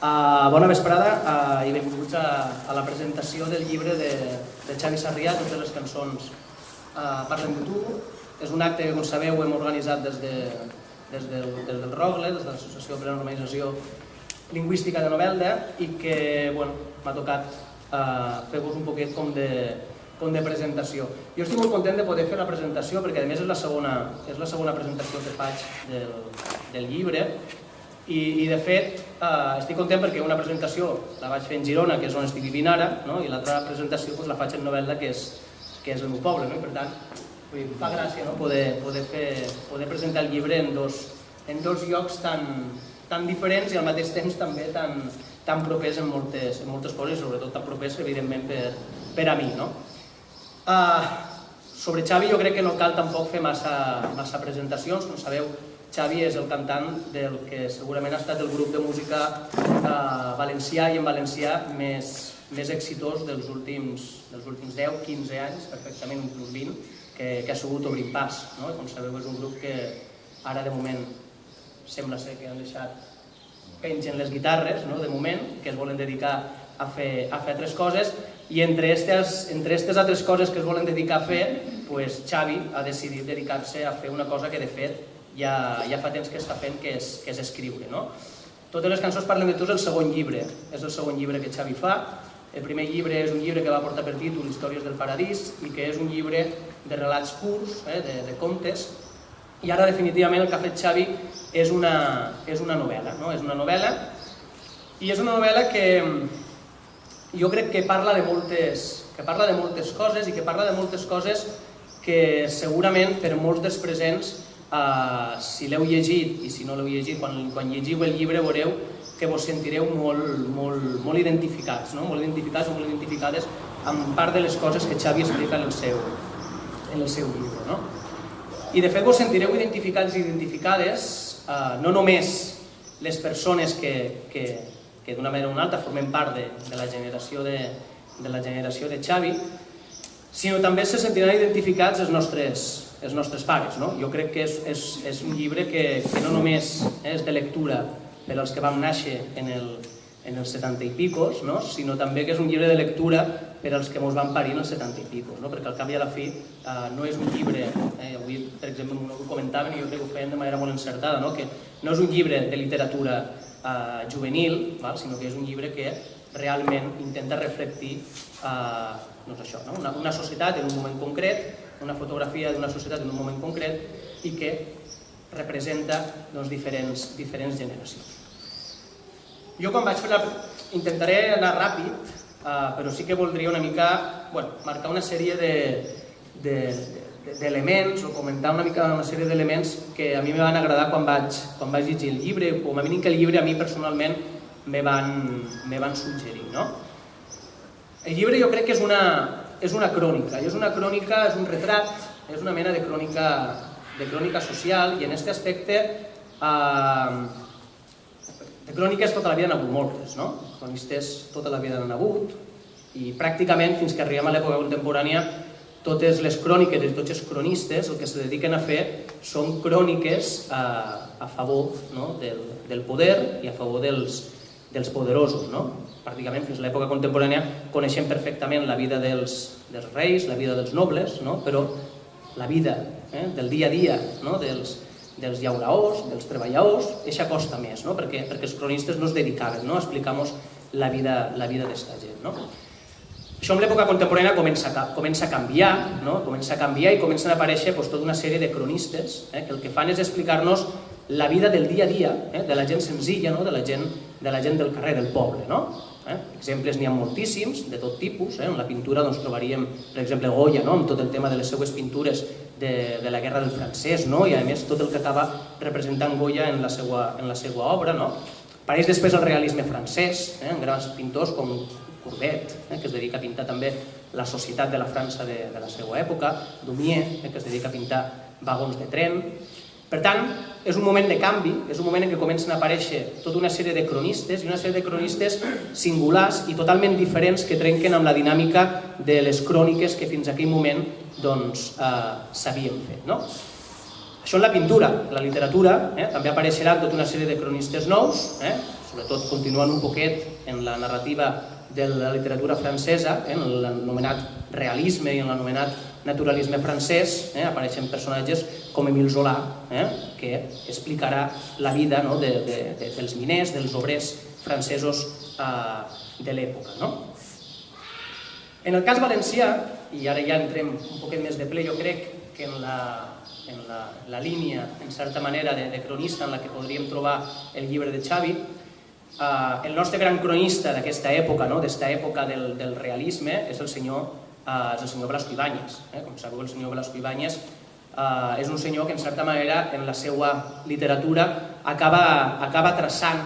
Bona vesprada i benvinguts a la presentació del llibre de Xavi Sarrià, totes les cançons parlen de tu. És un acte que, com sabeu, hem organitzat des del ROGLE, des de l'Associació per a la Normalització Lingüística de Novelda, i que m'ha tocat fer-vos un poquet com de presentació. Jo estic molt content de poder fer la presentació perquè, a més, és la segona presentació que faig del llibre. I de fet estic content perquè una presentació la vaig fer en Girona, que és on estic vivint ara, i l'altra presentació la faig en Novelda, que és el meu poble, i per tant em fa gràcia poder presentar el llibre en dos llocs tan diferents i al mateix temps també tan propers en moltes coses, i sobretot tan propers, evidentment, per a mi. Sobre Xavi jo crec que no cal tampoc fer massa presentacions. Com sabeu, Xavi és el cantant del que segurament ha estat el grup de música valencià i en valencià més exitós dels últims 10-15 anys, perfectament, inclús 20, que ha sigut Obrint Pas. Com sabeu, és un grup que ara, de moment, sembla ser que han deixat pengen les guitarres, de moment, que es volen dedicar a fer altres coses, i entre aquestes altres coses que es volen dedicar a fer, Xavi ha decidit dedicar-se a fer una cosa que, de fet, ja fa temps que està fent, que és escriure. Totes les cançons parlen de tu, és el segon llibre, és el segon llibre que Xavi fa. El primer llibre és un llibre que va portar per títol Històries del Paradís i que és un llibre de relats curts, de contes, i ara definitivament el que ha fet Xavi és una novel·la. És una novel·la, i és una novel·la que jo crec que parla de moltes coses, i que parla de moltes coses que segurament per molts dels presents, si l'heu llegit i si no l'heu llegit, quan llegiu el llibre veureu que vos sentireu molt identificats, molt identificades amb part de les coses que Xavi explica en el seu llibre. I de fet vos sentireu identificats i identificades no només les persones que d'una manera o una altra formem part de la generació de Xavi, sinó també se sentiran identificats els nostres pares. Jo crec que és un llibre que no només és de lectura per als que vam néixer en els 70 i picos, sinó també que és un llibre de lectura per als que ens van parir en els 70 i picos, perquè al cap i a la fi no és un llibre, avui per exemple ho comentaven i jo crec que ho feien de manera molt encertada, que no és un llibre de literatura juvenil, sinó que és un llibre que realment intenta reflectir una societat en un moment concret, una fotografia d'una societat en un moment concret i que representa diferents generacions. Jo quan vaig fer intentaré anar ràpid, però sí que voldria una mica marcar una sèrie d'elements o comentar una mica una sèrie d'elements que a mi me van agradar quan vaig llegir el llibre, o com a mínim que el llibre a mi personalment me van suggerir. El llibre jo crec que és una crònica, i és un retrat, és una mena de crònica social, i en aquest aspecte de cròniques tota la vida n'ha hagut moltes, cronistes tota la vida n'han hagut, i pràcticament fins que arribem a l'època contemporània totes les cròniques i tots els cronistes el que se dediquen a fer són cròniques a favor del poder i a favor dels poderosos. Pràcticament fins a l'època contemporània coneixem perfectament la vida dels reis, la vida dels nobles, però la vida del dia a dia dels llauraors, dels treballadors, això costa més, perquè els cronistes no es dedicaven a explicar-nos la vida d'esta gent. Això amb l'època contemporània comença a canviar i comencen a aparèixer tota una sèrie de cronistes que el que fan és explicar-nos la vida del dia a dia de la gent senzilla, de la gent del carrer, del poble. Exemples n'hi ha moltíssims, de tot tipus. En la pintura trobaríem, per exemple, Goya, amb tot el tema de les seues pintures de la guerra del francès, i a més tot el que acaba representant Goya en la seva obra. Apareix després el realisme francès, amb grans pintors com Courbet, que es dedica a pintar també la societat de la França de la seva època, Daumier, que es dedica a pintar vagons de tren. Per tant, és un moment de canvi, és un moment en què comencen a aparèixer tota una sèrie de cronistes, i una sèrie de cronistes singulars i totalment diferents que trenquen amb la dinàmica de les cròniques que fins a aquell moment s'havien fet. Això en la pintura. En la literatura també apareixeran tota una sèrie de cronistes nous, sobretot continuant un poquet en la narrativa de la literatura francesa, en l'anomenat realisme i en l'anomenat naturalisme francès, apareixen personatges com Émile Zola, que explicarà la vida dels miners, dels obrers francesos de l'època. En el cas valencià, i ara ja entrem un poquet més de ple, jo crec que en la línia, en certa manera, de cronista en la que podríem trobar el llibre de Xavi, el nostre gran cronista d'aquesta època, d'esta època del realisme, és el senyor Blasco Ibáñez. Com sabeu, el senyor Blasco Ibáñez és un senyor que, en certa manera, en la seva literatura acaba traçant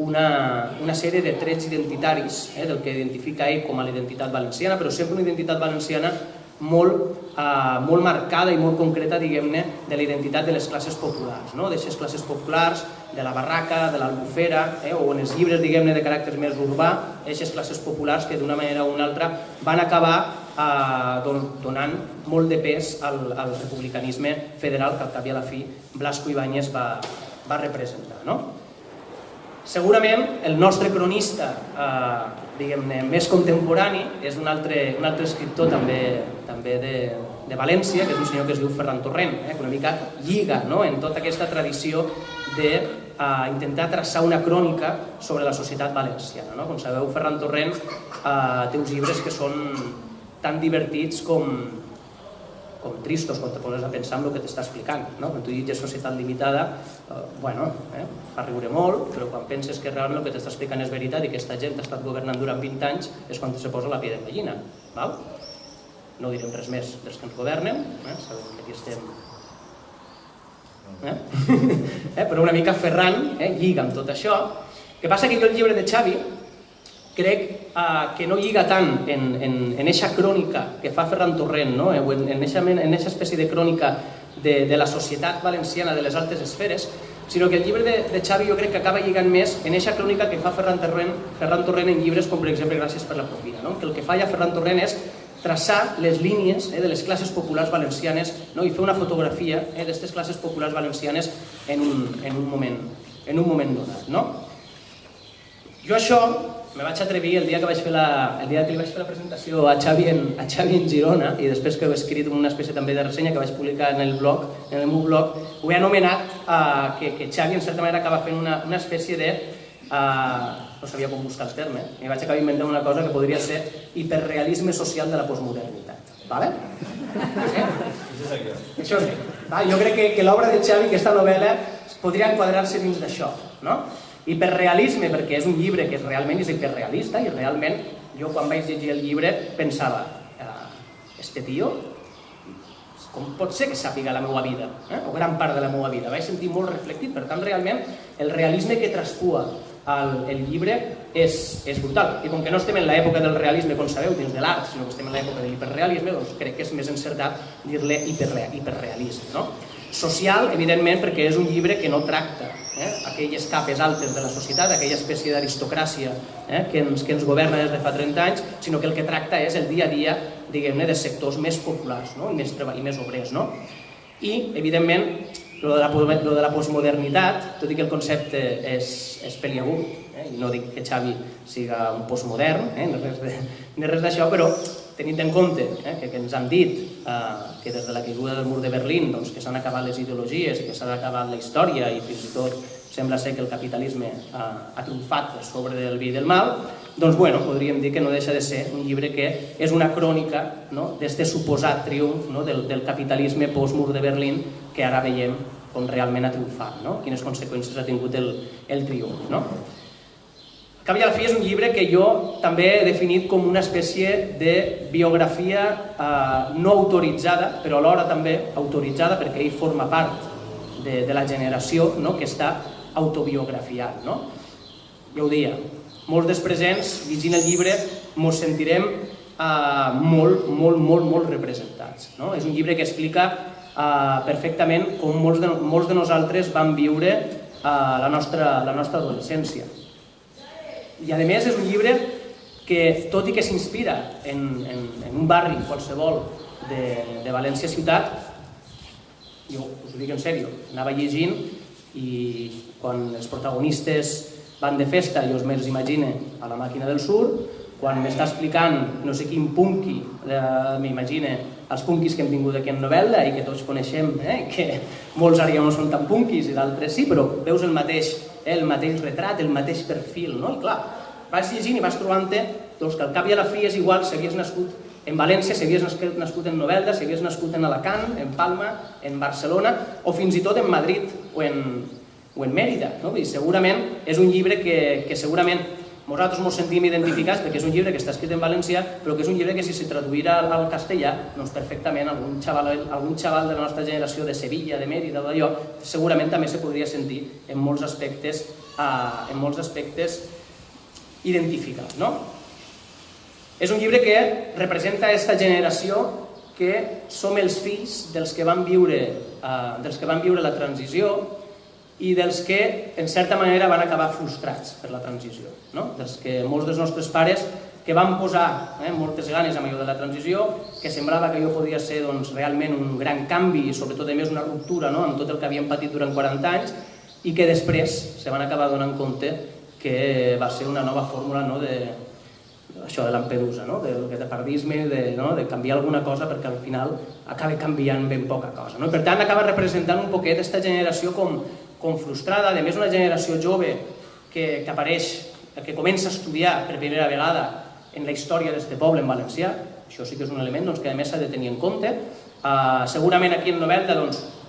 una sèrie de trets identitaris del que identifica ell com a l'identitat valenciana, però sempre una identitat valenciana molt marcada i molt concreta, diguem-ne, de la identitat de les classes populars, d'aixes classes populars, de la barraca, de l'albufera, o en els llibres, diguem-ne, de caràcter més urbà, aquestes classes populars que d'una manera o una altra van acabar donant molt de pes al republicanisme federal que al cap i a la fi Blasco Ibáñez va representar. Segurament el nostre cronista diguem-ne més contemporani és un altre escriptor també de València, que és un senyor que es diu Ferran Torrent, que una mica lliga en tota aquesta tradició d'intentar traçar una crònica sobre la societat valenciana. Com sabeu, Ferran Torrent té uns llibres que són tan divertits com tristos quan te poses a pensar en el que t'està explicant. Quan tu llitges Societat Limitada, fa riure molt, però quan penses que realment el que t'està explicant és veritat i que aquesta gent ha estat governant durant 20 anys és quan se posa la pell de gallina. No direm res més dels que ens governen, sabeu que aquí estem. Però una mica Ferran lliga amb tot això. El que passa que jo el llibre de Xavi crec que no lliga tant en aquesta crònica que fa Ferran Torrent, en aquesta espècie de crònica de la societat valenciana de les altes esferes, sinó que el llibre de Xavi jo crec que acaba lligant més en aquesta crònica que fa Ferran Torrent en llibres com, per exemple, Gràcies per la propina. Que el que fa ja Ferran Torrent és traçar les línies de les classes populars valencianes i fer una fotografia d'aquestes classes populars valencianes en un moment donat. Jo això me vaig atrevir el dia que li vaig fer la presentació a Xavi en Girona, i després que he escrit una espècie també de ressenya que vaig publicar en el meu blog, ho he anomenat que Xavi en certa manera acaba fent una espècie de... no sabia com buscar els termes, i vaig acabar inventant una cosa que podria ser hiperrealisme social de la postmodernitat. Vale? Això sí. Jo crec que l'obra de Xavi, aquesta novel·la, podria enquadrar-se dins d'això. Hiperrealisme, perquè és un llibre que realment és hiperrealista, i realment jo quan vaig llegir el llibre pensava, este tio, com pot ser que sàpiga la meva vida, o gran part de la meva vida? Vaig sentir molt reflectit, per tant realment el realisme que traspua el llibre és brutal. I com que no estem en l'època del realisme, com sabeu, dins de l'art, sinó que estem en l'època de l'hiperrealisme, doncs crec que és més encertat dir-li hiperrealisme. Social, evidentment, perquè és un llibre que no tracta aquelles capes altes de la societat, aquella espècie d'aristocràcia que ens governa des de fa 30 anys, sinó que el que tracta és el dia a dia, diguem-ne, de sectors més populars i més obrers. I, evidentment, lo de la postmodernitat, tot i que el concepte és peliagut, i no dic que Xavi siga un postmodern, ni res d'això, però tenint en compte que ens han dit que des de la caiguda del mur de Berlín que s'han acabat les ideologies i que s'ha acabat la història i fins i tot sembla ser que el capitalisme ha triomfat sobre del bé i del mal, doncs podríem dir que no deixa de ser un llibre que és una crònica d'aquest suposat triomf del capitalisme post-mur de Berlín que ara veiem com realment ha triomfat, quines conseqüències ha tingut el triomf. Al cap i a la fi és un llibre que jo també he definit com una espècie de biografia no autoritzada, però alhora també autoritzada perquè ell forma part de la generació que està autobiografiat. Ja ho deia, molts dels presents, llegint el llibre, ens sentirem molt representats. És un llibre que explica perfectament com molts de nosaltres vam viure la nostra adolescència. I a més és un llibre que, tot i que s'inspira en un barri qualsevol de València ciutat, jo us ho dic en sèrio, anava llegint i quan els protagonistes van de festa, jo me'ls imagine a la màquina del sur, quan m'està explicant no sé quin punqui, m'imagine els punquis que hem tingut aquí en novel·la i que tots coneixem, que molts ara ja no són tan punquis i d'altres sí, però veus el mateix retrat, el mateix perfil, no? I clar, vas llegint i vas trobant-te que al cap i a la fi és igual si havies nascut en València, si havies nascut en Novelda, si havies nascut en Alacant, en Palma, en Barcelona o fins i tot en Madrid o en Mèrida. I segurament és un llibre que segurament nosaltres ens sentim identificats perquè és un llibre que està escrit en valencià, però que és un llibre que si se traduïra al castellà, doncs perfectament algun xaval de la nostra generació de Sevilla, de Mèrida o d'allò, segurament també se podria sentir en molts aspectes identificats. És un llibre que representa aquesta generació que som els fills dels que van viure la transició i dels que, en certa manera, van acabar frustrats per la transició. Dels que molts dels nostres pares que van posar moltes ganes amb allò de la transició, que semblava que allò podia ser realment un gran canvi i sobretot a més una ruptura amb tot el que havien patit durant 40 anys i que després se van acabar donant compte que va ser una nova fórmula això de Lampedusa, del guetapardisme, de canviar alguna cosa perquè al final acaba canviant ben poca cosa. Per tant, acaba representant un poquet aquesta generació com frustrada, a més una generació jove que apareix, que comença a estudiar per primera vegada en la història d'aquest poble en valencià. Això sí que és un element que a més s'ha de tenir en compte. Segurament aquí en Novelda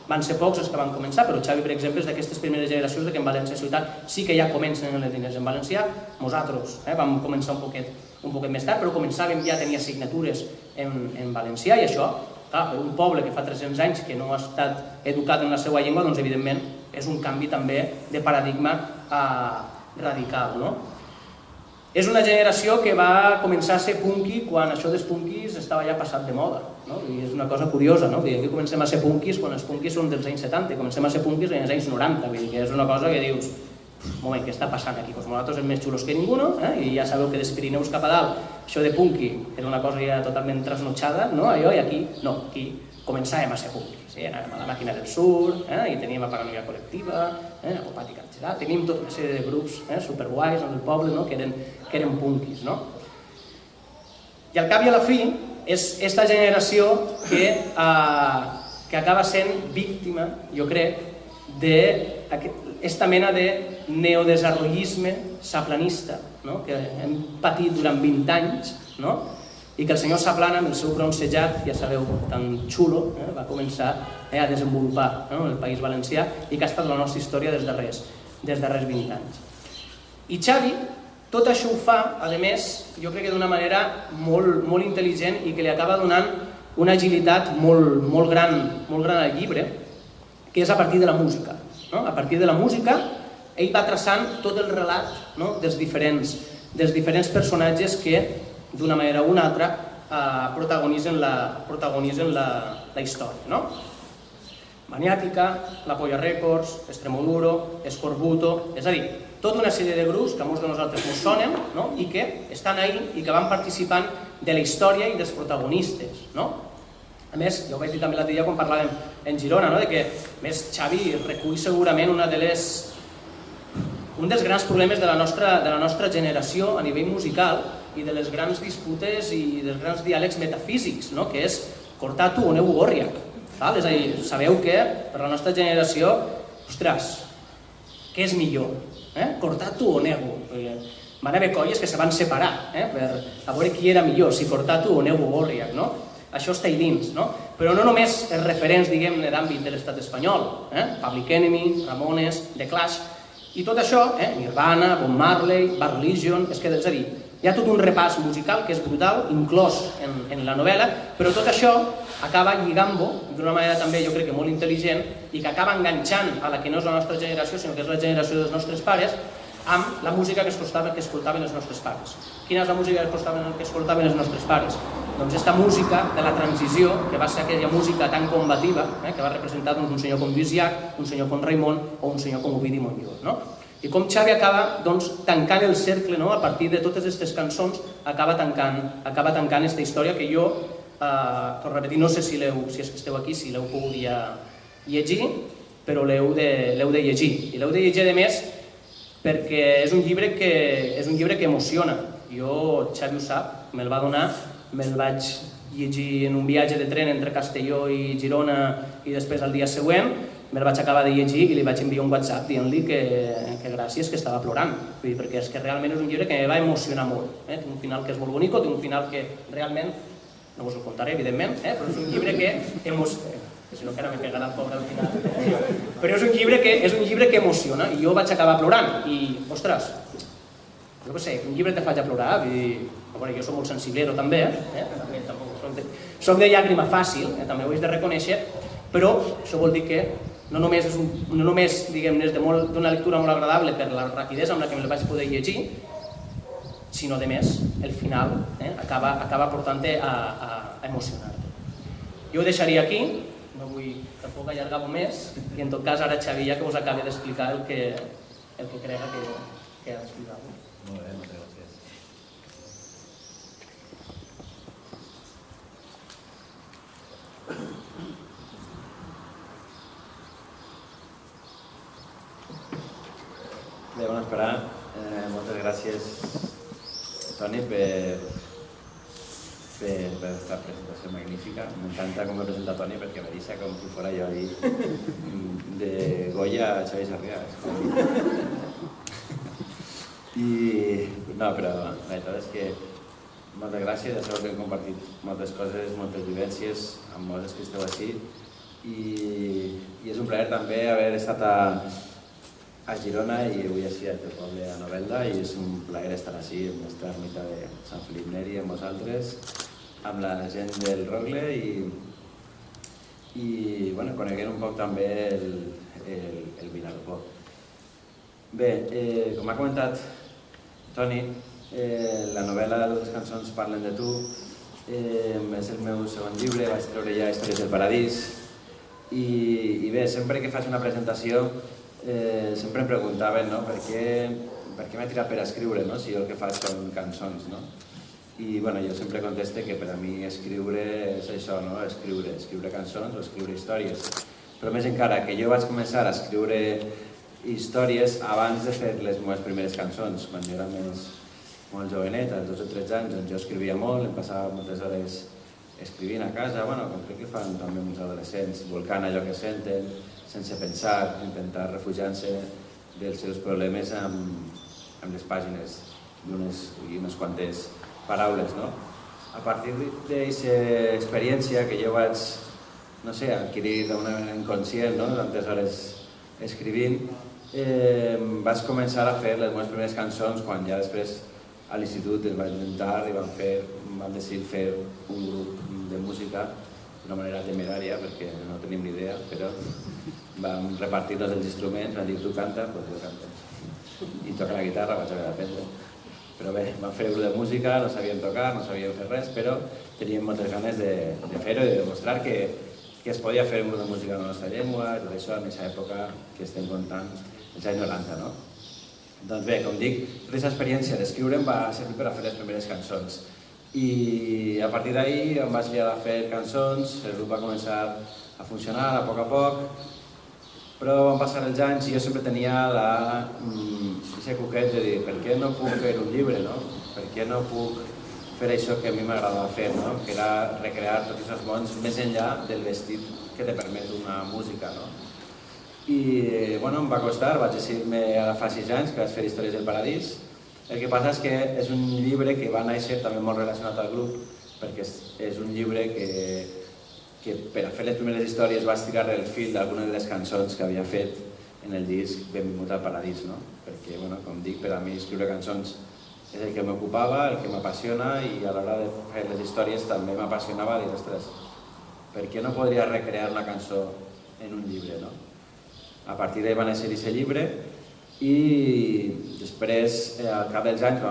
van ser pocs els que van començar, però Xavi, per exemple, és d'aquestes primeres generacions que en València Ciutat sí que ja comencen les línies en valencià. Nosaltres vam començar un poquet més tard, però començàvem ja a tenir assignatures en valencià i això, per un poble que fa 300 anys que no ha estat educat en la seva llengua, doncs evidentment és un canvi també de paradigma radical. És una generació que va començar a ser punky quan això dels punkis estava ja passat de moda. I és una cosa curiosa, aquí comencem a ser punkis quan els punkis són dels anys 70, comencem a ser punkis en els anys 90, que és una cosa que dius, un moment, què està passant aquí? Nosaltres som més xulos que ningú, i ja sabeu que dels Pirineus cap a dalt, això de punky era una cosa ja totalment trasnotxada, i aquí no, aquí començàvem a ser punkis, anàvem a la màquina del sur, i teníem a Paranoia Col·lectiva, a Popati Carxerà, teníem tota una sèrie de grups superguais en el poble que eren punkis. I al cap i a la fi és aquesta generació que acaba sent víctima, jo crec, d'aquesta mena de neodesarrollisme saplanista que hem patit durant 20 anys i que el senyor Saplana, amb el seu bronzejat, ja sabeu, tan xulo, va començar a desenvolupar en el País Valencià i que ha estat la nostra història dels darrers 20 anys. I Xavi tot això ho fa, a més, jo crec que d'una manera molt intel·ligent i que li acaba donant una agilitat molt gran al llibre, que és a partir de la música. A partir de la música, ell va traçant tot el relat dels diferents personatges que, d'una manera o una altra, protagonitzen la història. Maniàtica, La Polla Records, Extremoduro, Escorbuto, és a dir, tota una sèrie de grups que a molts de nosaltres ens sonen i que estan ahí i que van participant de la història i dels protagonistes. A més, ja ho vaig dir també l'altre dia quan parlàvem en Girona, que Xavi recull segurament un dels grans problemes de la nostra generació a nivell musical i de les grans disputes i dels grans diàlegs metafísics, que és Cortatu o Negu Gorriak. És a dir, sabeu que per la nostra generació, ostres, què és millor? Cortatu o Negu? Van haver colles que se van separar per veure qui era millor, si Cortatu o Negu Gorriak. Això està ahí dins. Però no només els referents, diguem-ne, d'àmbit de l'estat espanyol, Public Enemy, Ramones, The Clash, i tot això, Nirvana, Bob Marley, Bad Religion, és a dir, hi ha tot un repàs musical que és brutal, inclòs en la novel·la, però tot això acaba lligant-ho d'una manera també jo crec que molt intel·ligent i que acaba enganxant a la que no és la nostra generació, sinó que és la generació dels nostres pares, amb la música que escoltaven els nostres pares. Quina és la música que escoltaven els nostres pares? Doncs aquesta música de la transició, que va ser aquella música tan combativa, que va representar un senyor com Lluís Llach, un senyor com Raimon o un senyor com Ovidi Montllor. I com Xavi acaba tancant el cercle, a partir de totes aquestes cançons, acaba tancant aquesta història que jo, per repetir, no sé si és que esteu aquí, si l'heu pogut ja llegir, però l'heu de llegir. I l'heu de llegir, a més, perquè és un llibre que emociona. Jo, Xavi ho sap, me'l va donar, me'l vaig llegir en un viatge de tren entre Castelló i Girona i després al dia següent me'l vaig acabar de llegir i li vaig enviar un WhatsApp dient-li que gràcies, que estava plorant, perquè és que realment és un llibre que em va emocionar molt. Té un final que és molt bonic, té un final que realment, no us ho contaré evidentment, però és un llibre que emociona, si no que ara me pegarà el pobre al final, però és un llibre que emociona i jo vaig acabar plorant i, ostres, jo què sé, un llibre te faig a plorar, jo soc molt sensiblero també, soc de llàgrima fàcil, també ho he de reconèixer, però això vol dir que no només diguem-ne d'una lectura molt agradable per la rapidesa amb la que me'l vaig poder llegir, sinó de més, el final acaba portant-te a emocionar-te. Jo ho deixaria aquí, no vull tampoc allargar-ho més, i en tot cas ara Xavi ja que us acabi d'explicar el que crega que ha d'explicar. Molt bé, moltes gràcies. Bé, bona esperar. Moltes gràcies, Toni, per aquesta presentació magnífica. M'encanta com me presenta Toni perquè me deixa com si fora jo ahí de Goya a Xavi Sarrià. No, però la veritat és que moltes gràcies, ja sabeu que hem compartit moltes coses, moltes vivències amb molts que esteu així i és un plaer també haver estat a Girona i avui així al teu poble a Novelda i és un plaer estar així en aquesta ermita de Sant Felip Neri amb vosaltres, amb la gent del Rogle i coneguent un poc també el Vinalopó. Bé, com ha comentat Toni, la novel·la de les cançons parlen de tu, és el meu segon llibre, vaig treure ja Històries del Paradís i bé, sempre que faig una presentació sempre em preguntaven per què m'he tirat per escriure, si jo el que faig són cançons. I jo sempre conteste que per a mi escriure és això, escriure cançons o escriure històries. Però més encara, que jo vaig començar a escriure històries abans de fer les meves primeres cançons, quan jo era molt jovenet, als 12 o 13 anys, doncs jo escrivia molt, em passava moltes hores escrivint a casa, com crec que fan també molts adolescents, volcant allò que senten, sense pensar, intentar refugiar-se dels seus problemes amb les pàgines i unes quantes paraules. A partir d'aquesta experiència que jo vaig adquirir d'una manera inconscient, tantes hores escrivint, vaig començar a fer les meves primeres cançons quan ja després a l'institut ens vaig muntar i vam decidir fer un grup de música d'una manera temerària perquè no tenim ni idea, però vam repartir-nos els instruments, vam dir tu canta, doncs jo canto. I toca la guitarra, vaig haver d'aprendre. Però bé, vam fer un grup de música, no sabíem tocar, no sabíem fer res, però teníem moltes ganes de fer-ho i de demostrar que es podia fer un grup de música en la nostra llengua, tot això en aquesta època que estem contant, els anys 90, no? Doncs bé, com dic, tota aquesta experiència d'escriure em va servir per a fer les primeres cançons. I a partir d'ahir em vaig liar a fer cançons, el grup va començar a funcionar a poc, però van passar els anys i jo sempre tenia aquest coquet de dir per què no puc fer un llibre, no? Per què no puc fer això que a mi m'agradava fer, no? Que era recrear tots aquests mons més enllà del vestit que te permet una música, no? I em va costar, vaig decidir-me ara fa 6 anys que vaig fer Històries del Paradís. El que passa és que és un llibre que va néixer també molt relacionat al grup, perquè és un llibre que per a fer les primeres històries vaig tirar el fil d'algunes de les cançons que havia fet en el disc Benvingut al Paradís, no? Perquè, com dic, per a mi escriure cançons és el que m'ocupava, el que m'apassiona i a l'hora de fer les històries també m'apassionava dir, ostres, per què no podria recrear una cançó en un llibre, no? A partir d'ahir va néixer aquest llibre i després, al cap dels anys,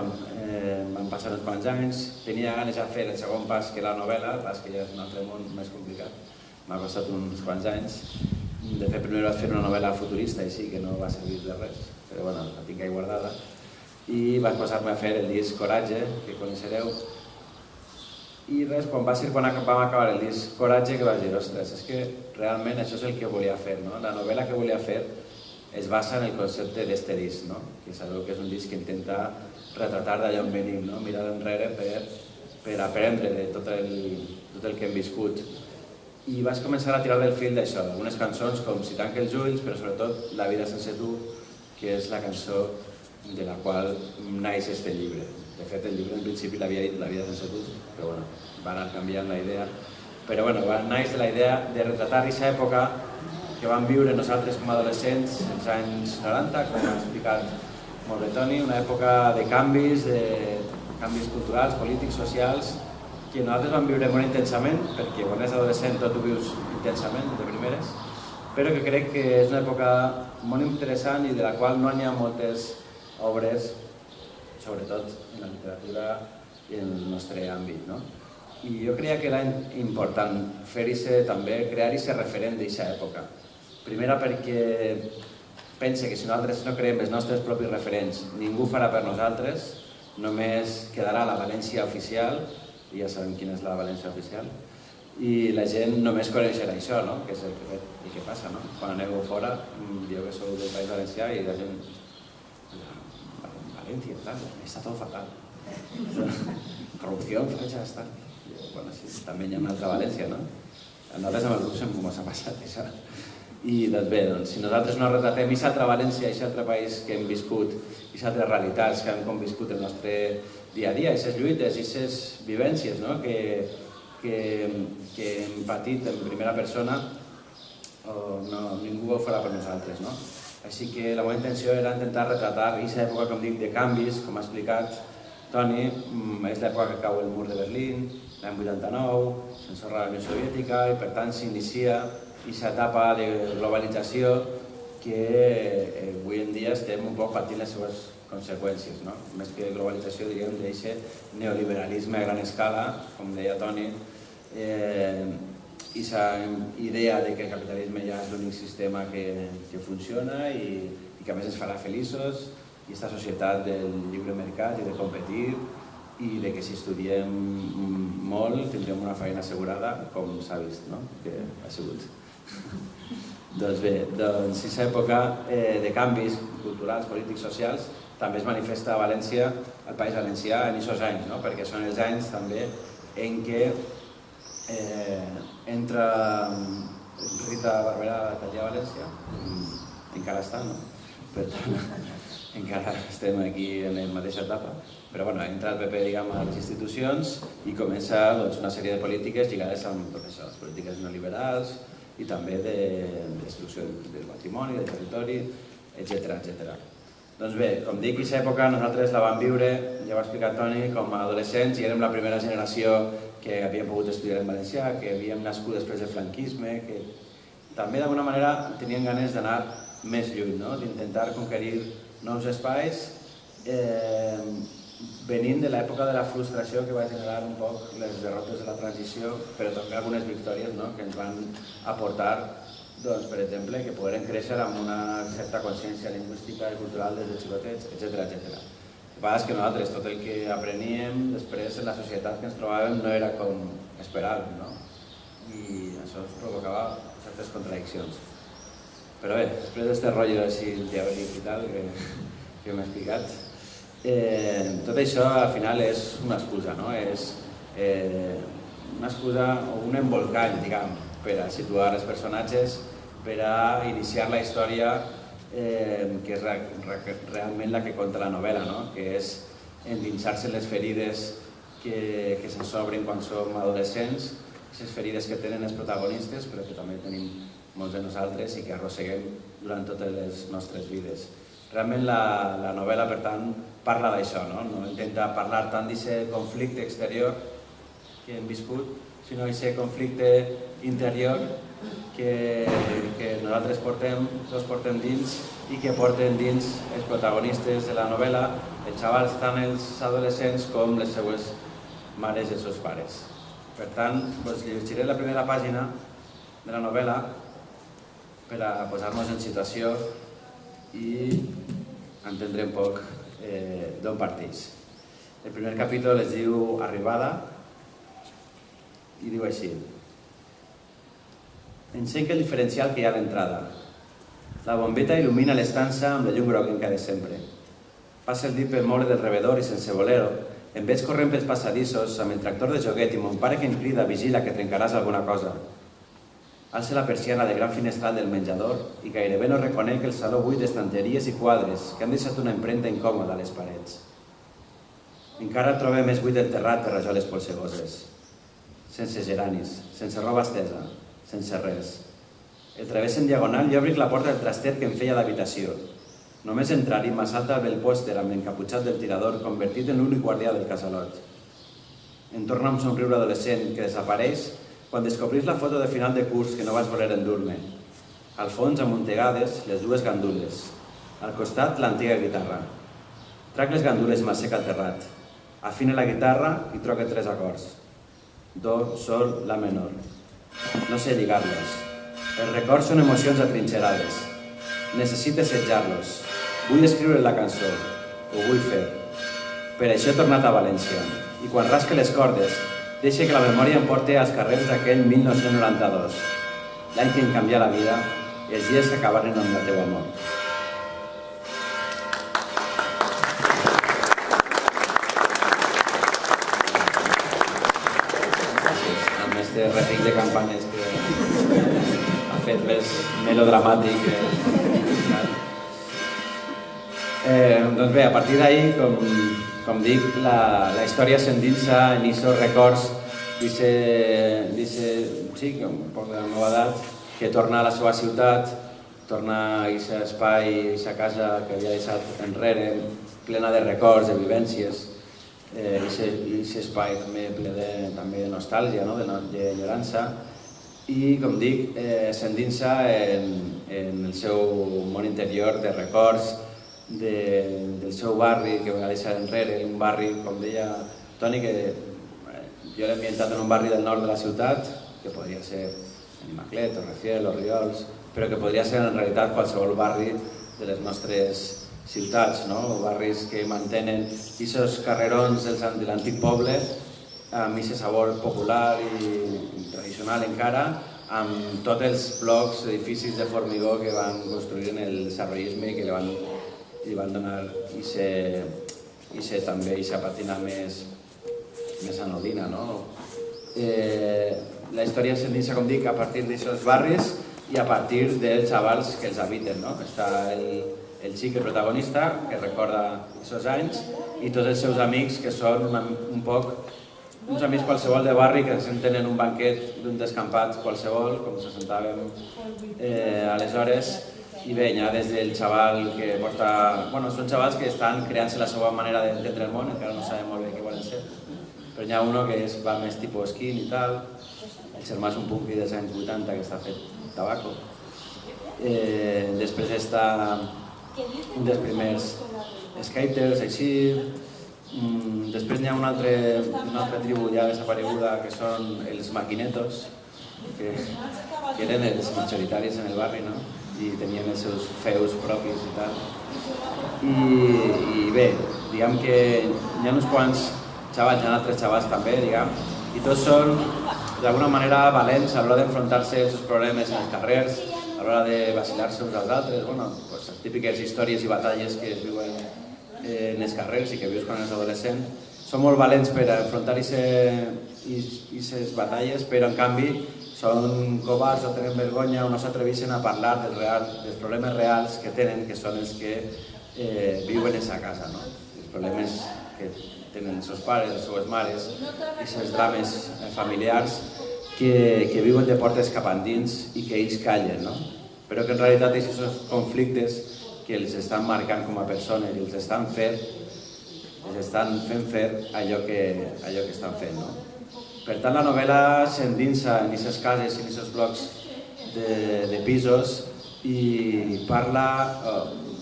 van passar uns quants anys, tenia ganes de fer el segon pas, que era la novel·la, el pas que ja és un altre món més complicat, m'ha costat uns quants anys. De fet, primer vaig fer una novel·la futurista, així que no va servir de res, però la tinc ahí guardada. I vaig posar-me a fer el disc Coratge, que coneixereu, I res, quan vam acabar el disc Coratge, que vaig dir, ostres, és que realment això és el que volia fer, no? La novel·la que volia fer es basa en el concepte d'este disc, no? Que sabeu que és un disc que intenta retratar d'allà on venim, no? Mirar enrere per aprendre de tot el que hem viscut. I vaig començar a tirar del fil d'això, algunes cançons com Si tanque els ulls, però sobretot La vida sense tu, que és la cançó de la qual naix este llibre. De fet, el llibre en principi l'havia dit La vida sense tu, però bueno, va anar canviant la idea. Però bueno, va naix de la idea de retratar aquesta època que vam viure nosaltres com a adolescents, els anys 90, com ha explicat molt bé Toni, una època de canvis culturals, polítics, socials, que nosaltres vam viure molt intensament, perquè quan ets adolescent tot ho vius intensament, de primeres, però que crec que és una època molt interessant i de la qual no n'hi ha moltes obres, sobretot en la literatura i en el nostre àmbit, no? I jo creia que era important també crear aquest referent d'aquesta època. Primera perquè pense que si nosaltres no creem els nostres propis referents, ningú farà per nosaltres, només quedarà la València oficial, i ja sabem quina és la València oficial, i la gent només coneixerà això, no? Que és el que passa, no? Quan aneu fora, dieu que sou del País Valencià i la gent... València, tal, està tot fatal. Corrupció, ja està. Bueno, sí, també hi ha una altra València, no? A nosaltres amb el grup sempre ens ha passat això. I doncs bé, si nosaltres no retratem aquesta altra València, aquest altre país que hem viscut, aquestes altres realitats que hem conviscut el nostre dia a dia, aquestes lluites, aquestes vivències que hem patit en primera persona, ningú ho farà per nosaltres, no? Així que la meva intenció era intentar retratar aquesta època, com dic, de canvis, com ha explicat Toni, és l'època que cau el mur de Berlín, l'any 89, s'ensorra la Unió Soviètica i per tant s'inicia aquesta etapa de globalització que avui en dia estem un poc patint les seves conseqüències, no? Més que globalització diríem d'aquest neoliberalisme a gran escala, com deia Toni, aquesta idea de que el capitalisme ja és l'únic sistema que funciona i que a més ens farà feliços, i aquesta societat del lliure mercat i de competir i de que si estudiem molt tindrem una feina assegurada, com s'ha vist, no? Que ha sigut. Doncs bé, aquesta època de canvis culturals, polítics, socials també es manifesta a València, al País Valencià, en aquests anys, no? Perquè són els anys també en què entra Rita Barberà a Taller a València, encara està, no? Per tant, encara estem aquí en la mateixa etapa, però bueno, entra el PP, diguem, a les institucions i comença una sèrie de polítiques lligades amb això, les polítiques neoliberals i també de destrucció del patrimoni, del territori, etc. Doncs bé, com dic, aquesta època nosaltres la vam viure, ja ho ha explicat Toni, com a adolescents i érem la primera generació que havíem pogut estudiar en valencià, que havíem nascut després del franquisme, que també d'alguna manera tenien ganes d'anar més lluny, no? D'intentar conquerir nous espais, venint de l'època de la frustració que va generar un poc les derrotes de la transició, però també algunes victòries, no? Que ens van aportar, doncs, per exemple, que pogueren créixer amb una certa consciència lingüística i cultural des de xicotets, etc. El que passa és que nosaltres tot el que apreníem després en la societat que ens trobàvem no era com esperàvem, no? I això ens provocava certes contradiccions. Però bé, després d'aquest rotllo així teòric i tal que hem explicat, tot això al final és una excusa, no? És una excusa o un embolcall, diguem, per a situar els personatges, per a iniciar la història que és realment la que conta la novel·la, no? Que és endinsar-se en les ferides que se'ns obren quan som adolescents, aquestes ferides que tenen els protagonistes, però que també tenim molts de nosaltres i que arrosseguem durant totes les nostres vides. Realment la novel·la, per tant, parla d'això, no? No intenta parlar tant d'aquest conflicte exterior que hem viscut, sinó d'aquest conflicte interior que nosaltres tots portem dins i que porten dins els protagonistes de la novel·la, els xavals, tant els adolescents com les seues mares i els seus pares. Per tant, llegiré la primera pàgina de la novel·la per a posar-nos en situació i entendre un poc d'on parteix. El primer capítol es diu Arribada i diu així: encenca el diferencial que hi ha a l'entrada. La bombeta il·lumina l'estança amb la llum groguenca de sempre. Passa el dit pel moble del rebedor i sense voler-ho, em veig corrent pels passadissos amb el tractor de joguet i mon pare que em crida: vigila que trencaràs alguna cosa. Alça la persiana de gran finestral del menjador i gairebé no reconec el saló buit d'estanteries i quadres que han deixat una empremta incòmoda a les parets. Encara trobem més buit el terrat de rajoles polsegoses. Sense geranis, sense roba estesa, sense res. El través en diagonal i obric la porta del trastet que em feia l'habitació. Només entrar-hi m'assalta el pòster amb l'encaputxat del tirador convertit en l'únic guardià del casalot. Em torna un somriure adolescent que desapareix quan descobrís la foto de final de curs que no vaig voler endur-me. Al fons, amuntegades, les dues gandules. Al costat, l'antiga guitarra. Trac les gandules i m'asseca al terrat. Afine la guitarra i troque 3 acords. Do, sol, la menor. No sé lligar-los. Els records són emocions atrinxerades. Necessito assetjar-los. Vull escriure la cançó. Ho vull fer. Per això he tornat a València. I quan rasque les cordes, deixa que la memòria em porti als carrers d'aquell 1992. L'any que em canvià la vida i els dies que acabaren amb la teua mort. Amb este repic de campanyes que ha fet més melodramàtic. Doncs bé, a partir d'ahir, com dic, la història s'endinsa en aquests records sí, un poc de la meva edat, que torna a la seva ciutat, torna a aquest espai, a aquesta casa que havia deixat enrere, plena de records, de vivències, i aquest espai també ple de nostàlgia, d'enyorança, i, com dic, s'endinsa en el seu món interior de records, del seu barri que va deixar enrere, un barri, com deia Toni, que jo l'he ambientat en un barri del nord de la ciutat, que podria ser Benimaclet, Torrefiel, Orriols, però que podria ser en realitat qualsevol barri de les nostres ciutats, barris que mantenen aquests carrerons de l'antic poble amb aquest sabor popular i tradicional encara, amb tots els blocs, edificis de formigó que van construir en el desarrollisme i que li van donar també aquesta patina més anodina. La història s'endinsa, com dic, a partir d'aquests barris i a partir dels xavals que els habiten. Està el xic, el protagonista, que recorda aquests anys, i tots els seus amics, que són un poc uns amics qualsevol de barri que se senten en un banquet d'un descampat qualsevol, com se sentàvem aleshores. I bé, ja des del xaval que porta... són xavals que estan creant-se la seva manera d'entendre el món, encara no sabem molt bé què volen ser. Però hi ha uno que va més tipus skin i tal, el germà és un punky dels anys 80 que està fet tabaco. Després està un dels primers skaters, així. Després hi ha una altra tribu ja desapareguda que són els maquinetos, que eren els majoritaris en el barri, i tenien els seus feus propis i tal. I bé, diguem que hi ha uns quants xavals, hi ha altres xavals també, i tots són d'alguna manera valents a l'hora d'enfrontar-se als seus problemes en els carrers, a l'hora de vacilar-se uns als altres, les típiques històries i batalles que es viuen en els carrers i que vius quan ets adolescent. Són molt valents per enfrontar aquestes batalles, però en canvi són covards o tenen vergonya o no s'atreveixen a parlar dels problemes reals que tenen, que són els que viuen en sa casa, els problemes que tenen els seus pares, les seves mares, aquests drames familiars que viuen de portes cap endins i que ells callen, però que en realitat aquests conflictes que els estan marcant com a persones i els estan fent fer allò que estan fent. Per tant, la novel·la s'endinsa en aquestes cases, en aquests blocs de pisos i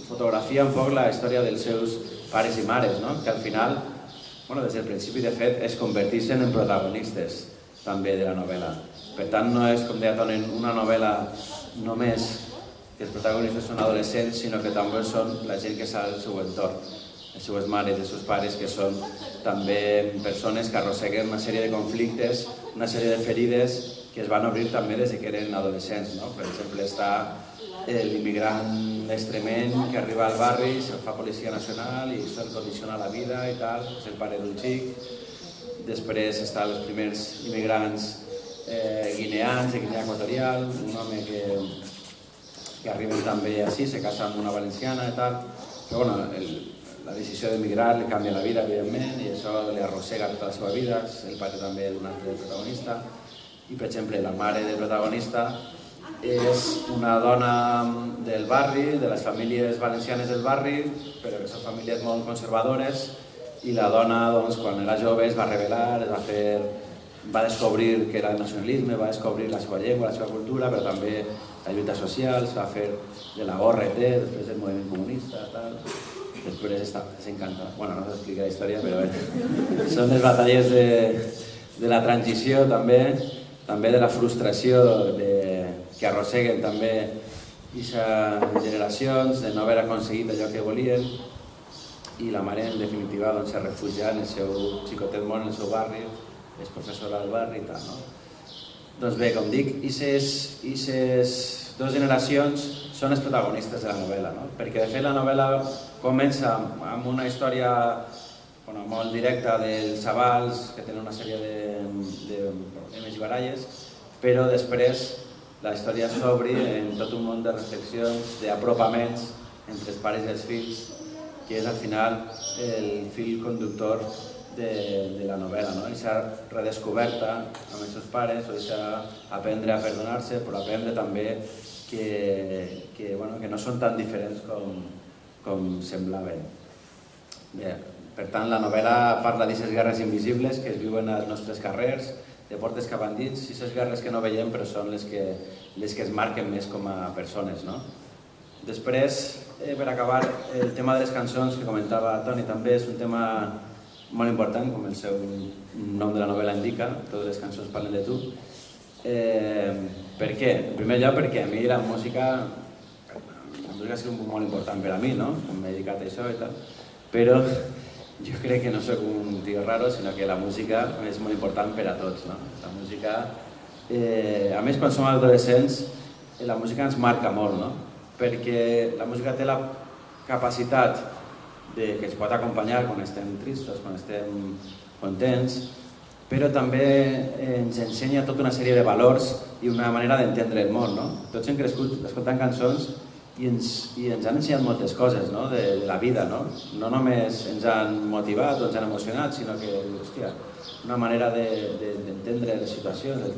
fotografia un poc la història dels seus pares i mares, que al final, des del principi de fet, es converteixen en protagonistes també de la novel·la. Per tant, no és, com deia Toni, una novel·la només que els protagonistes són adolescents, sinó que també són la gent que està al seu entorn. les seues mares i els seus pares, que són també persones que arrosseguen una sèrie de conflictes, una sèrie de ferides que es van obrir també des que eren adolescents. Per exemple, està l'immigrant extremeny que arriba al barri, se'l fa Policia Nacional i se'l condiciona la vida i tal, és el pare d'un xic. Després estan els primers immigrants guineans, de Guinea Equatorial, un home que arriben també així, se casa amb una valenciana i tal. Però bueno, la decisió d'emigrar li canvia la vida, evidentment, i això li arrossega tota la seva vida. És el pare també d'un altre protagonista. I, per exemple, la mare del protagonista és una dona del barri, de les famílies valencianes del barri, però que són famílies molt conservadores, i la dona, quan era jove, es va rebel·lar, va descobrir què era el nacionalisme, va descobrir la seva llengua, la seva cultura, però també la lluita social, es va fer de la ORT, després del moviment comunista, tal. Després s'encanta. Bueno, no s'explica la història, però bé. Són les batalles de la transició, també de la frustració que arrosseguen també aquestes generacions de no haver aconseguit allò que volien, i la mare, en definitiva, se refugia en el seu xicotet món, en el seu barri, és professora del barri i tal. Doncs bé, com dic, aquestes dues generacions són els protagonistes de la novel·la, perquè de fet la novel·la comença amb una història molt directa dels xavals que tenen una sèrie de problemes i baralles, però després la història s'obri en tot un món de reflexions, d'apropaments entre els pares i els fills, que és al final el fil conductor de la novel·la, aquesta redescoberta amb els seus pares, o aquesta aprendre a perdonar-se, però aprendre també que no són tan diferents com semblaven. Bé, per tant, la novel·la parla d'aquestes guerres invisibles que es viuen als nostres carrers, de portes cap endins, aquestes guerres que no veiem però són les que es marquen més com a persones. Després, per acabar, el tema de les cançons que comentava Toni també és un tema molt important, com el seu nom de la novel·la indica, totes les cançons parlen de tu. Per què? En primer lloc perquè a mi la música ha sigut molt important per a mi, com m'he dedicat a això i tal, però jo crec que no soc un tio raro, sinó que la música és molt important per a tots. La música, a més quan som adolescents, la música ens marca molt, perquè la música té la capacitat que ens pot acompanyar quan estem tristos, quan estem contents, però també ens ensenya tota una sèrie de valors i una manera d'entendre el món. Tots hem crescut escoltant cançons i ens han ensenyat moltes coses de la vida. No només ens han motivat o ens han emocionat, sinó que, hòstia, una manera d'entendre les situacions,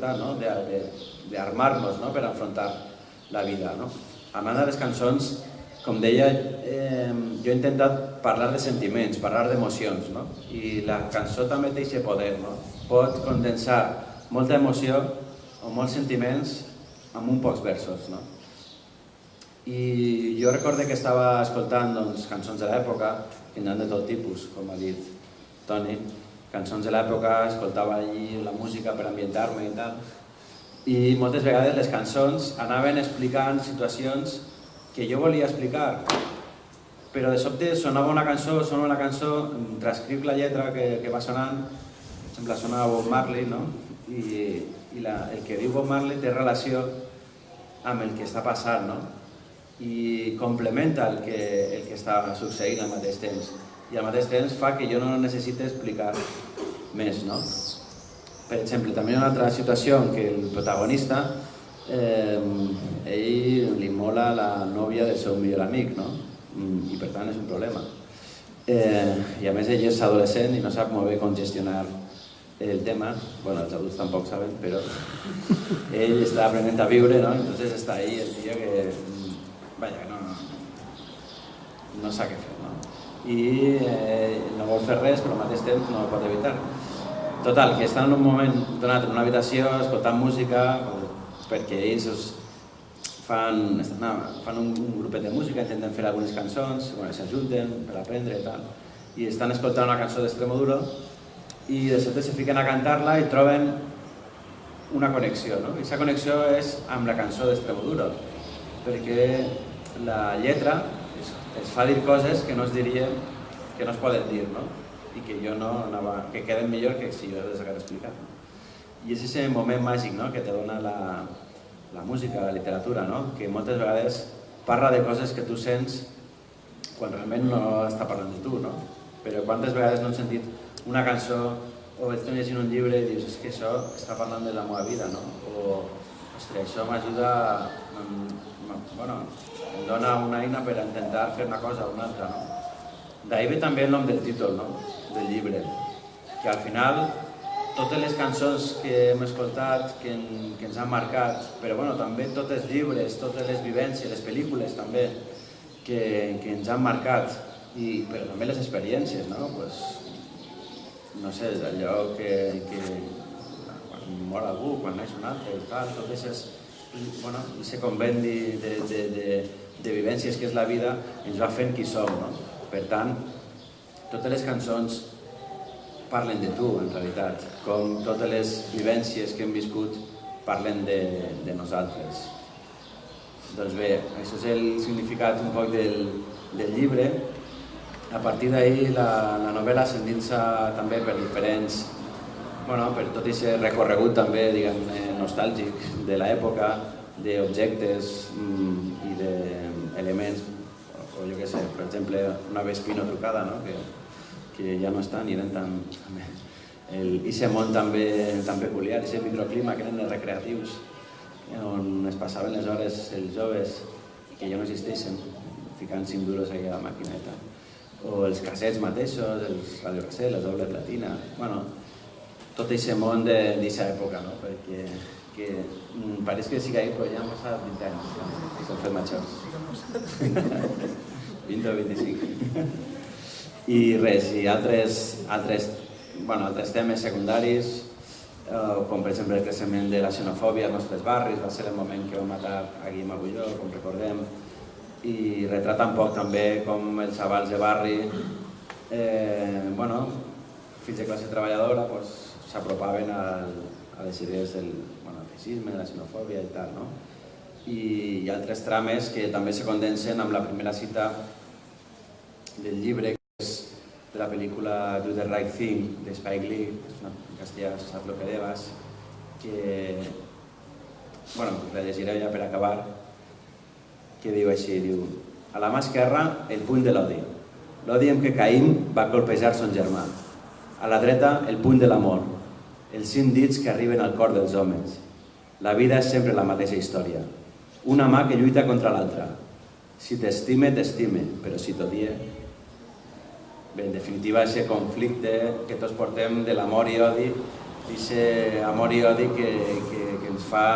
d'armar-nos per afrontar la vida. A banda de les cançons, com deia, jo he intentat parlar de sentiments, parlar d'emocions, i la cançó també té aquest poder, pot condensar molta emoció o molts sentiments amb uns pocs versos. I jo recordo que estava escoltant cançons de l'època, que n'hi ha de tot tipus, com ha dit Toni, cançons de l'època, escoltava allí la música per ambientar-me i tal, i moltes vegades les cançons anaven explicant situacions que jo volia explicar, però de sobte sonava una cançó, transcric la lletra que va sonant, per exemple sonava Bob Marley, i el que diu Bob Marley té relació amb el que està passant, i complementa el que està succeint al mateix temps, i al mateix temps fa que jo no necessiti explicar més. Per exemple, també hi ha una altra situació en què el protagonista ell li mola la nòvia del seu millor amic, i per tant és un problema. I a més ell és adolescent i no sap molt bé com gestionar el tema, bueno, els adults tampoc saben, però ell està aprenent a viure, entonces està ahí el tio que, vaja, no sap què fer, i no vol fer res, però al mateix temps no ho pot evitar. Total, que estan en un moment donat en una habitació escoltant música, perquè ells fan un grupet de música, intenten fer algunes cançons, s'ajunten per aprendre i tal, i estan escoltant una cançó d'Extremoduro i de sobte se fiquen a cantar-la i troben una connexió, i aquesta connexió és amb la cançó d'Extremoduro, perquè la lletra es fa dir coses que no es dirien, que que no es poden dir, no? I que jo no anava, que queden millor que si jo les hagués explicat. I és aquest moment màgic, no?, que te dona la música, la literatura, no?, que moltes vegades parla de coses que tu sents quan realment no està parlant de tu, no? Però quantes vegades no hem sentit una cançó o estem llegint un llibre i dius, és que això està parlant de la meva vida, no? O, ostres, això m'ajuda, bueno, em dona una eina per intentar fer una cosa o una altra, no? D'ahir ve també el nom del títol, no?, del llibre, que al final totes les cançons que hem escoltat, que ens han marcat, però bueno, també tots els llibres, totes les vivències, les pel·lícules també, que ens han marcat, però també les experiències, no? Pues, no sé, allò que quan mor algú, quan naix un altre, tal, tot aquest convendi de vivències que és la vida ens va fent qui som, no? Per tant, totes les cançons parlen de tu, en realitat, com totes les vivències que hem viscut parlen de nosaltres. Doncs bé, això és el significat un poc del llibre. A partir d'ahir la novel·la s'endinsa també per diferents, per tot aquest recorregut també, diguem-ne, nostàlgic de l'època, d'objectes i d'elements, o jo què sé, per exemple, una Vespino trucada, no?, que ja no estan i eren tan... Aquest món tan peculiar, aquest microclima que eren els recreatius, on es passaven les hores els joves que ja no existeixen, ficant 5 duros a la maquineta. O els cassets mateixos, els radiocassets, les dobles platina... Tot aquest món d'aquesta època, no? Perquè pareix que sí que ahir, però ja han passat 20 anys, que s'han fet majors. 20 o 25. I res, i altres temes secundaris, com per exemple el creixement de la xenofòbia als nostres barris, va ser el moment que va matar a Guillem Agulló, com recordem, i retrata un poc també com els xavals de barri, fills de classe treballadora, s'apropaven a les idees del feixisme, de la xenofòbia i tal, no? I altres trames que també se condensen amb la primera cita del llibre, que és de la pel·lícula Do the Right Thing, de Spike Lee, en castellà Sap lo que debas, que la llegiré ja per acabar, que diu així, diu: a la mà esquerra, el puny de l'odi. L'odi amb què Caín va colpejar son germà. A la dreta, el puny de l'amor, els 5 dits que arriben al cor dels homes. La vida és sempre la mateixa història. Una mà que lluita contra l'altra. Si t'estime, t'estime, però si t'odie... Bé, en definitiva, aquest conflicte que tots portem de l'amor i odi, aquest amor i odi que ens fa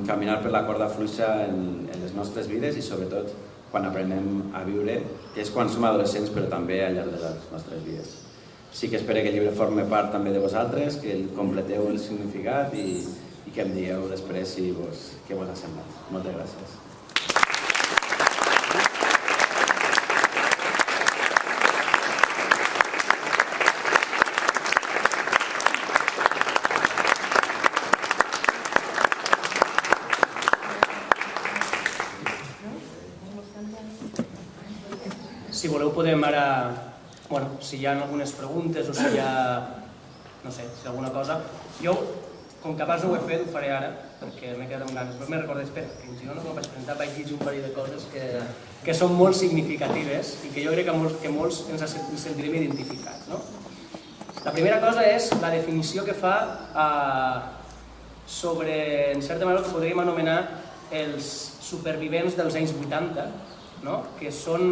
caminar per la corda fluixa en les nostres vides i sobretot quan aprenem a viure, que és quan som adolescents però també al llarg de les nostres vides. Sí que espero que el llibre formi part també de vosaltres, que completeu el significat i que em dieu després què vos ha semblat. Moltes gràcies. Si voleu podem ara, si hi ha algunes preguntes o si hi ha, no sé, si alguna cosa. Jo, com que abans no ho he fet, ho faré ara, perquè m'he quedat amb ganes. Però m'he recordat, espera, que jo no vaig presentar, vaig dir un parell de coses que són molt significatives i que jo crec que molts ens sentirem identificats, no? La primera cosa és la definició que fa sobre, en certa manera, el que podríem anomenar els supervivents dels anys 80, que són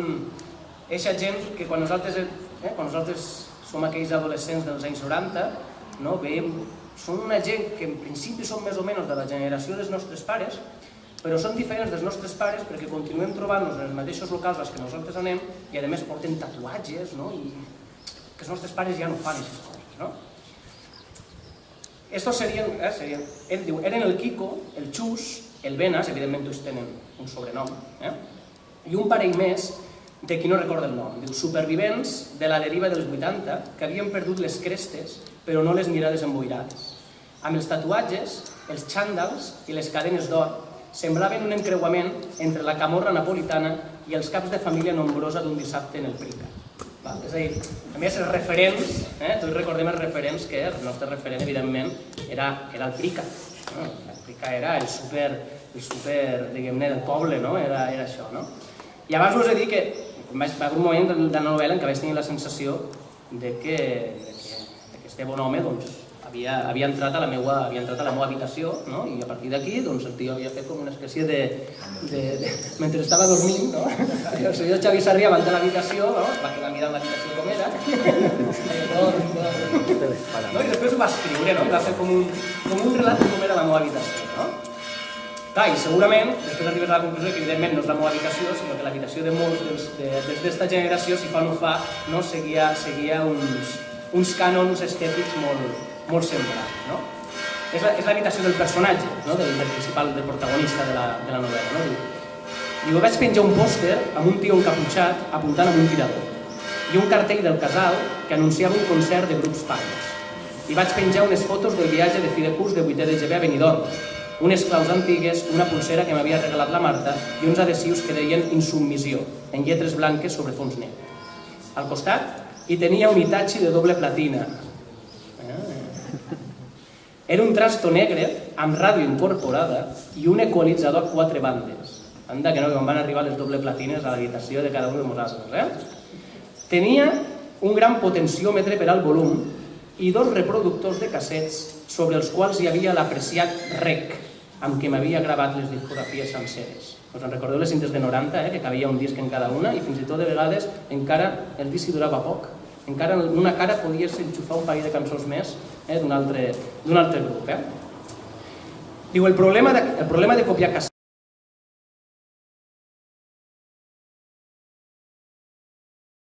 eixa gent que quan nosaltres som aquells adolescents dels anys 90, veiem, són una gent que en principi són més o menys de la generació dels nostres pares, però són diferents dels nostres pares perquè continuem trobant-nos en els mateixos locals als que nosaltres anem i a més porten tatuatges i que els nostres pares ja no fan aquestes coses. Estos serien, ell diu, eren el Kiko, el Xus, el Benas, evidentment tots tenen un sobrenom, i un parell més de qui no recorda el nom. Diu, supervivents de la deriva dels 80 que havien perdut les crestes però no les mirades emboirades. Amb els tatuatges, els xàndals i les cadenes d'or semblaven un encreuament entre la camorra napolitana i els caps de família nombrosa d'un dissabte en el Prica. És a dir, a més els referents, tots recordem els referents que el nostre referent evidentment era el Crica. El Crica era el super, diguem-ne, del poble, era això. I abans us he dit que va haver un moment de la novel·la en què vaig tenir la sensació que este bon home havia entrat a la meva habitació, i a partir d'aquí el tio havia fet com una espècie de... mentre estava dormint, el senyor Xavi Sarrià va entrar a l'habitació, va quedar mirant l'habitació com era, i després ho va escriure, i va fer com un relat de com era la meva habitació. I segurament, després arribes a la conclusió que evidentment no és la meva habitació, sinó que l'habitació de molts d'esta generació, si fa o no fa, seguia uns cànons estètics molt semblants. És l'habitació del personatge, del principal, del protagonista de la novel·la. Diu, vaig penjar un pòster amb un tio encaputxat apuntant amb un tirador i un cartell del casal que anunciava un concert de grups punks. I vaig penjar unes fotos del viatge de fi de curs de 8è de GB a Benidorm, unes claus antigues, una pulsera que m'havia regalat la Marta i uns adhesius que deien Insubmissió, en lletres blanques sobre fons negre. Al costat hi tenia un Hitachi de doble platina. Era un trasto negre amb ràdio incorporada i un equalitzador a 4 bandes. Anda que no, que van arribar les doble platines a l'habitació de cada un de nosaltres. Tenia un gran potenciòmetre per al volum i 2 reproductors de cassets sobre els quals hi havia l'apreciat rec, amb què m'havia gravat les discografies senceres. Us en recordeu les cintes de 90, que cabia un disc en cada una, i fins i tot de vegades encara el disc durava poc. Encara en una cara podies enxufar un parell de cançons més d'un altre grup. Diu, el problema de copiar cassettes